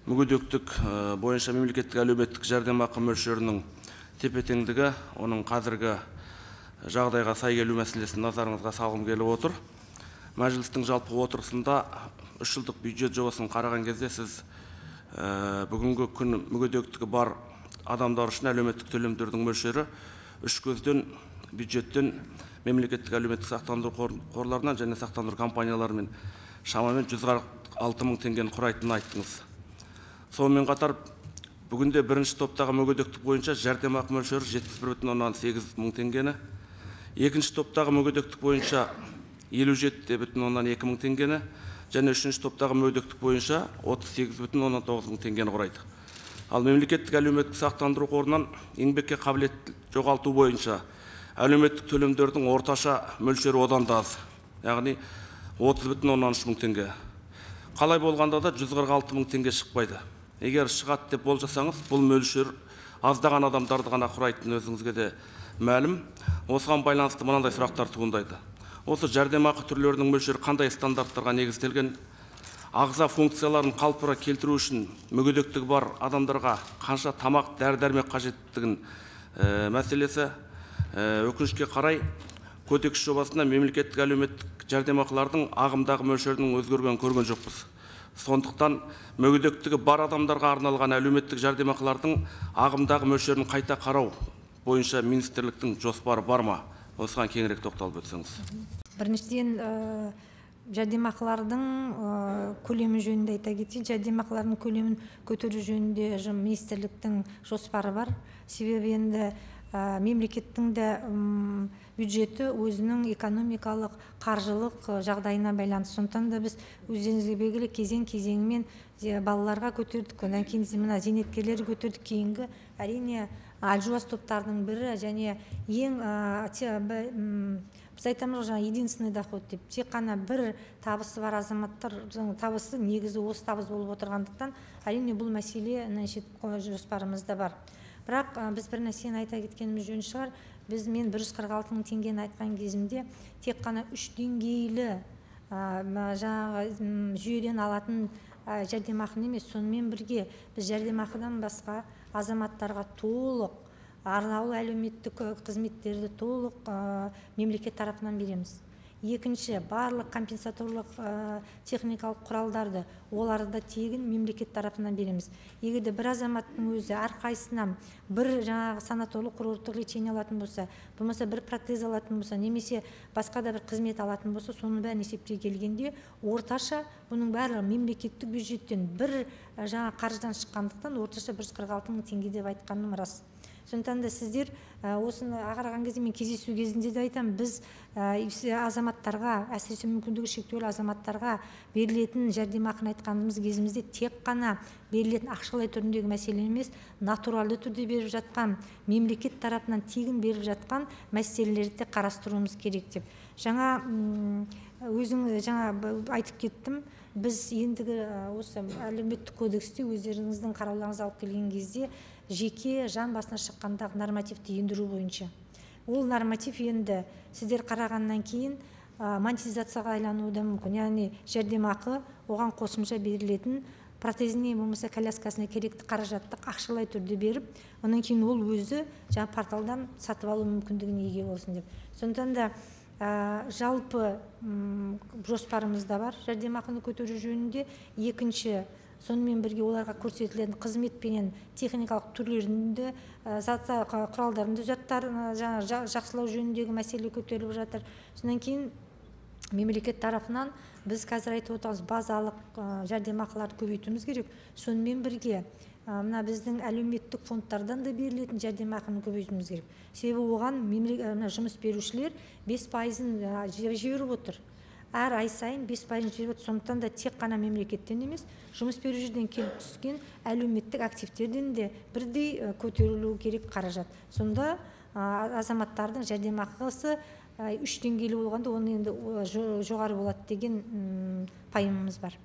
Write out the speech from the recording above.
мүгедектік бойынша мемлекеттік әлеуметтік жәрдемақы мөлшерінің тепе-теңдігі, оның қазіргі жағдайға сай келу мәселесін назарыңызға салғым келіп отыр. Мәжілістің жалпы отырысында 3 жылдық бюджет жобасын қараған кезде сіз бүгінгі күн мүгедектігі бар адамдар үшін әлеуметтік төлемдердің мөлшері 3 көзден бюджеттен мемлекеттік әлеуметтік сақтандыру қорларынан және сақтандыру компанияларымен шамамен 146 мың теңгені құрайтынын айттыңыз. Сонымен қатар бүгінде бірінші топтағы мүгедектік бойынша жәрдемақы мөлшері 71,8 мың теңгені, екінші топтағы мүгедектік бойынша 57,2 мың теңгені және үшінші топтағы мүгедектік бойынша 38,9 мың теңгені құрайды. Ал мемлекеттік әлеуметтік сақтандыру қорынан еңбекке қабілет жоғалту бойынша әлеуметтік төлемдердің орташа мөлшері одан да аз, яғни 30,13 мың теңге. Қалай болғанда да 146 мың теңге шықпайды. Егер шығады деп болжасаңыз, бұл мөлшер аздаған адамдарды ғана құрайтын өзіңізге де мәлім. Осыған байланысты мынандай сұрақтар туындайды. Осы жәрдемақы түрлерінің мөлшері қандай стандарттарға негізделген? Ағза функцияларын қалпына келтіру үшін мүгедектігі бар адамдарға қанша тамақ, дәрі-дәрмек қажеттігін мәселесі. Өкінішке қарай, кодекс жобасында мемлекеттік әлеуметтік жәрдемақылардың ағымдағы мөлшерінің өзгергенін көрген жоқпыз. Сондықтан мүгедектігі бар адамдарға арналған әлеуметтік жәрдемақылардың ағымдағы мөлшерін қайта қарау бойынша министрліктің жоспары бар ма? Осыған кеңірек тоқталып өтсеңіз. Біріншіден, жәрдемақылардың көлемі жөнінде айта кетейін. Жәрдемақылардың көлемін көтеру жөнінде министрліктің жоспары бар. Себебі енді мемлекеттің де бюджеті өзінің экономикалық, қаржылық жағдайына байланысты. Сондықтан да біз өздеріңізге белгілі кезең-кезеңімен балаларға көтердік, одан кейін мына зейнеткерлер көтердік, кейінгі әрине әлжуаз топтардың бірі және ең біз айтамыз жаңа единственный доход деп, тек қана бір табысы бар азаматтар табысы негізі осы табыс болып отырғандықтан, әрине бұл мәселе жоспарымызда бар. Бірақ біз бір нәрсені айта кеткеніміз жөн шығар. Мен 146 мың теңгені айтқан кезімде тек қана 3 деңгейлі жүйеден алатын жәрдемақыны емес, сонымен бірге біз жәрдемақыдан басқа азаматтарға толық арнаулы әлеуметтік қызметтерді толық мемлекет тарапынан береміз. Екінші, барлық компенсаторлық техникалық құралдарды, оларды да тегін мемлекет тарапынан береміз. Егерде бір азаматтың өзі әрқайсынан бір санаторлық курорттық лечение алатын болса, болмаса бір протез алатын болса, немесе басқа да бір қызмет алатын болса, соның бәрін есептей келгенде, орташа бұның барлығы мемлекеттік бюджеттен бір қаржыдан шыққандықтан, орташа 146 мың теңге деп айтқаным рас. Сондықтан да сіздер осыны ағарған кезде мен кездесу кезінде де айтам, біз азаматтарға, әсіресе мүмкіндігі шектеулі азаматтарға берілетін жәрдемақыны айтқанымыз кезімізде тек қана берілетін ақшалай түріндегі мәселе емес, натуралды түрде беріп жатқан, мемлекет тарапынан тегін беріп жатқан мәселелерді қарастыруымыз керек деп. Жаңа айтып кеттім, біз ендігі осы әлеуметтік кодексте өздеріңіздің қарауларыңызға алып келген кезде жеке жан басына шыққандағы нормативті ендіру бойынша. Ол норматив енді сіздер қарағаннан кейін монетизацияға айлануы да мүмкін. Яғни жәрдемақы оған қосымша берілетін протезіне болмаса коляскасына керекті қаражатты ақшалай түрде беріп, онан кейін ол өзі порталдан сатып алу мүмкіндігіне ие болсын деп. Сондықтан да жалпы жоспарымызда бар жәрдемақыны көтеру жөнінде. Екінші, сонымен бірге оларға көрсетілетін қызмет пенен техникалық түрлерінде құралдарында жақсылау жөніндегі мәселе көтеріліп жатыр. Сонан кейін мемлекет тарапынан біз қазір айтып отырмыз, базалық жәрдемақыларды көбейтуіміз керек. Сонымен бірге мына біздің әлеуметтік фондтардан да берілетін жәрдемақыны көбейтуіміз керек. Себебі оған жұмыс берушілер 5%-ын жіберіп отыр. Әр ай сайын 5%-ын жіберіп отыр. Сондықтан да тек қана мемлекеттен емес, жұмыс берушіден келіп түскен әлеуметтік активтерден де бірдей көтерілу керек қаражат. Сонда азаматтардың жәрдемақысы 3 деңгейлі болғанда, оны енді жоғары болады деген пайымымыз бар.